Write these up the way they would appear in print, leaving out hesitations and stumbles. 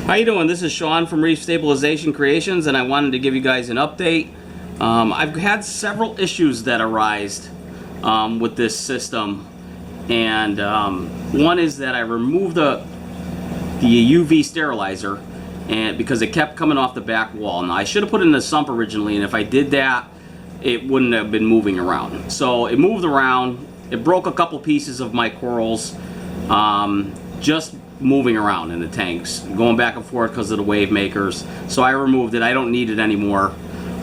How you doing? This is Sean from Reef Stabilization Creations, and I wanted to give you guys an update. I've had several issues that arise with this system, and one is that I removed the UV sterilizer, and because it kept coming off the back wall. Now I should have put it in the sump originally, and if I did that, it wouldn't have been moving around. So it moved around. It broke a couple pieces of my corals, just moving around in the tanks, going back and forth because of the wave makers. So I removed it. I don't need it anymore.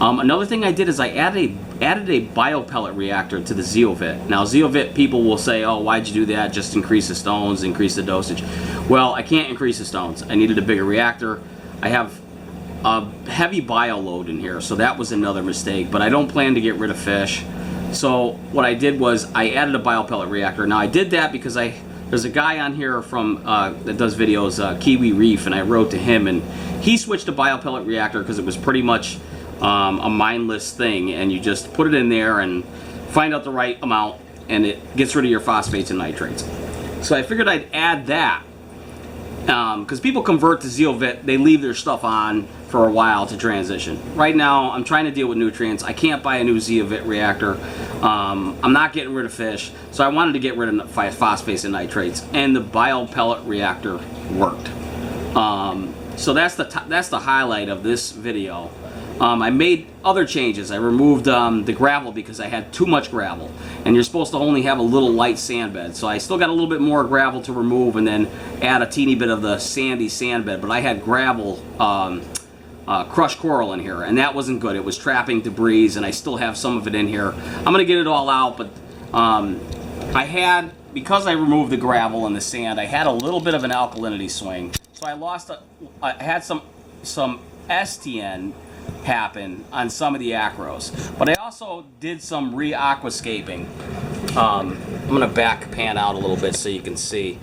Another thing I did is I added a biopellet reactor to the zeovit. Now zeovit people will say, oh, why'd you do that? Just increase the stones, increase the dosage. Well, I can't increase the stones. I needed a bigger reactor. I have a heavy bio load in here, so that was another mistake, but I don't plan to get rid of fish. So what I did was I added a biopellet reactor. Now I did that because there's a guy on here from that does videos, Kiwi Reef, and I wrote to him, and he switched to biopellet reactor because it was pretty much a mindless thing, and you just put it in there and find out the right amount, and it gets rid of your phosphates and nitrates. So I figured I'd add that because people convert to zeovit, they leave their stuff on for a while to transition. Right now I'm trying to deal with nutrients. I can't buy a new zeovit reactor. I'm not getting rid of fish, so I wanted to get rid of phosphates and nitrates, and the biopellet reactor worked. So that's the highlight of this video. I made other changes. I removed the gravel because I had too much gravel, and you're supposed to only have a little light sand bed. So I still got a little bit more gravel to remove and then add a teeny bit of the sandy sand bed, but I had gravel crushed coral in here, and that wasn't good. It was trapping debris, and I still have some of it in here. I'm gonna get it all out, but because I removed the gravel and the sand, I had a little bit of an alkalinity swing. So I had some STN happen on some of the acros, but I also did some re-aquascaping. I'm gonna back pan out a little bit so you can see.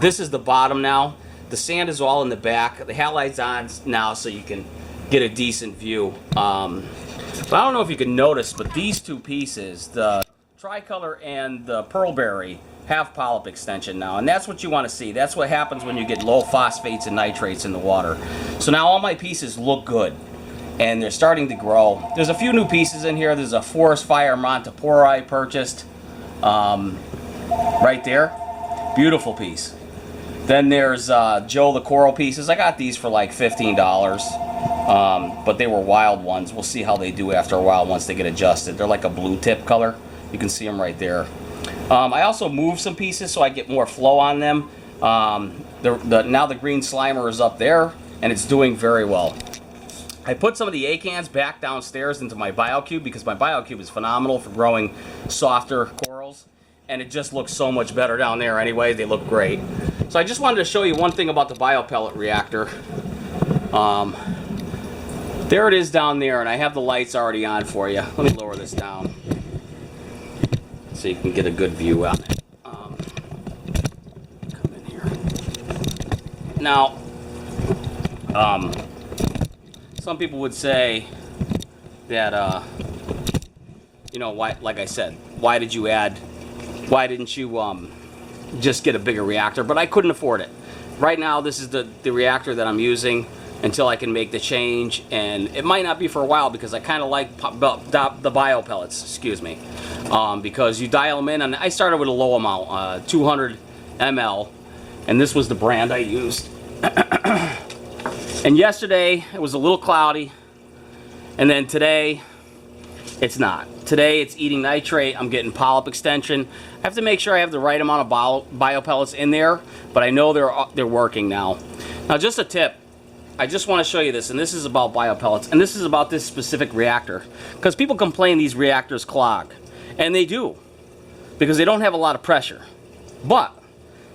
This is the bottom now. The sand is all in the back. The halide's on now so you can get a decent view. But I don't know if you can notice, but these two pieces, the tricolor and the pearlberry, have polyp extension now, and that's what you want to see. That's what happens when you get low phosphates and nitrates in the water. So now all my pieces look good, and they're starting to grow. There's a few new pieces in here. There's a forest fire Montipora I purchased right there. Beautiful piece. Then there's Joe the coral pieces. I got these for like $15, but they were wild ones. We'll see how they do after a while once they get adjusted. They're like a blue tip color. You can see them right there. I also moved some pieces so I get more flow on them. Now the green slimer is up there, and it's doing very well. I put some of the acans back downstairs into my BioCube because my BioCube is phenomenal for growing softer corals, and it just looks so much better down there anyway. They look great. So I just wanted to show you one thing about the biopellet reactor. There it is down there, and I have the lights already on for you. Let me lower this down so you can get a good view on it. Come in here. Now, some people would say that, you know, why, like I said, why didn't you just get a bigger reactor? But I couldn't afford it. Right now, this is the reactor that I'm using until I can make the change, and it might not be for a while because I kind of like the biopellets, excuse me, because you dial them in, and I started with a low amount, 200 ml, and this was the brand I used. And yesterday it was a little cloudy, and then today it's not. Today it's eating nitrate. I'm getting polyp extension. I have to make sure I have the right amount of biopellets in there, but I know they're working now. Now, just a tip. I just want to show you this, and this is about biopellets, and this is about this specific reactor, because people complain these reactors clog, and they do, because they don't have a lot of pressure. But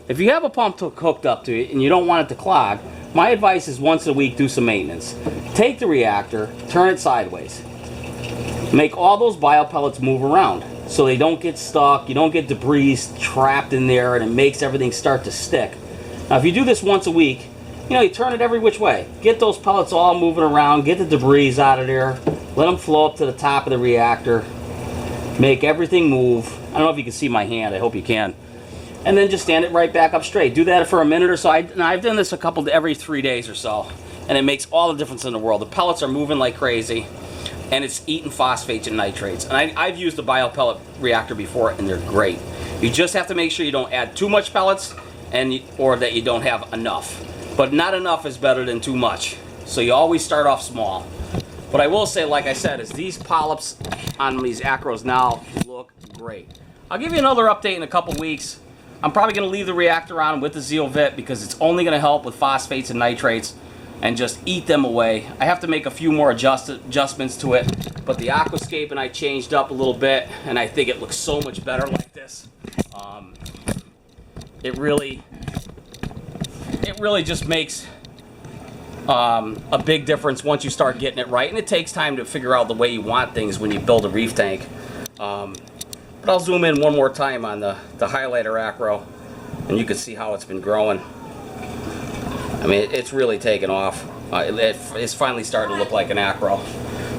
if you have a pump hooked up to it and you don't want it to clog, my advice is once a week do some maintenance. Take the reactor, turn it sideways. Make all those biopellets move around so they don't get stuck, you don't get debris trapped in there, and it makes everything start to stick. Now if you do this once a week, you know, you turn it every which way. Get those pellets all moving around, get the debris out of there, let them flow up to the top of the reactor, make everything move. I don't know if you can see my hand, I hope you can. and then just stand it right back up straight. Do that for a minute or so. I've done this every 3 days or so, and it makes all the difference in the world. The pellets are moving like crazy, and it's eating phosphates and nitrates. And I've used the biopellet reactor before, and they're great. You just have to make sure you don't add too much pellets, or that you don't have enough. But not enough is better than too much. So you always start off small. What I will say, like I said, is these polyps on these acros now look great. I'll give you another update in a couple weeks. I'm probably going to leave the reactor on with the zeovit because it's only going to help with phosphates and nitrates and just eat them away. I have to make a few more adjustments to it, but the aquascape and I changed up a little bit, and I think it looks so much better like this. It really just makes a big difference once you start getting it right, and it takes time to figure out the way you want things when you build a reef tank. But I'll zoom in one more time on the highlighter acro, and you can see how it's been growing. I mean, it's really taken off. It's finally starting to look like an acro.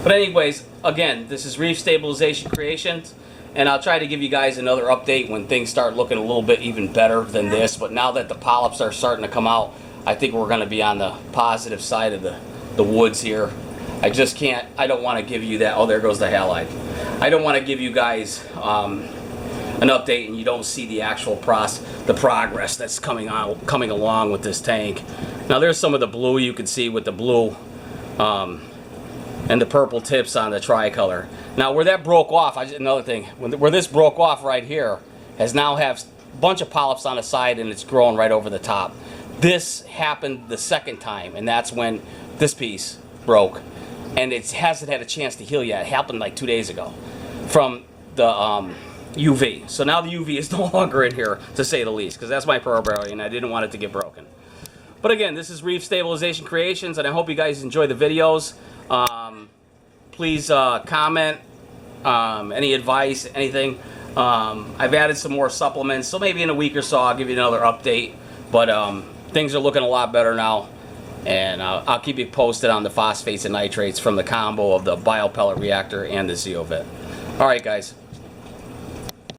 But anyways, again, this is Reef Stabilization Creations, and I'll try to give you guys another update when things start looking a little bit even better than this. But now that the polyps are starting to come out, I think we're going to be on the positive side of the woods here. I just can't, I don't want to give you that. Oh, there goes the halide. I don't want to give you guys an update and you don't see the actual progress that's coming along with this tank. Now there's some of the blue you can see with the blue and the purple tips on the tricolor. Now where that broke off, another thing, where this broke off right here, has now have a bunch of polyps on the side and it's growing right over the top. This happened the second time, and that's when this piece broke, and it hasn't had a chance to heal yet. It happened like 2 days ago from the UV. So now the UV is no longer in here, to say the least, because that's my priority and I didn't want it to get broken. But again, this is Reef Stabilization Creations, and I hope you guys enjoy the videos. Please comment, any advice, anything. I've added some more supplements, so maybe in a week or so I'll give you another update. But things are looking a lot better now, and I'll keep you posted on the phosphates and nitrates from the combo of the biopellet reactor and the zeovit. All right, guys.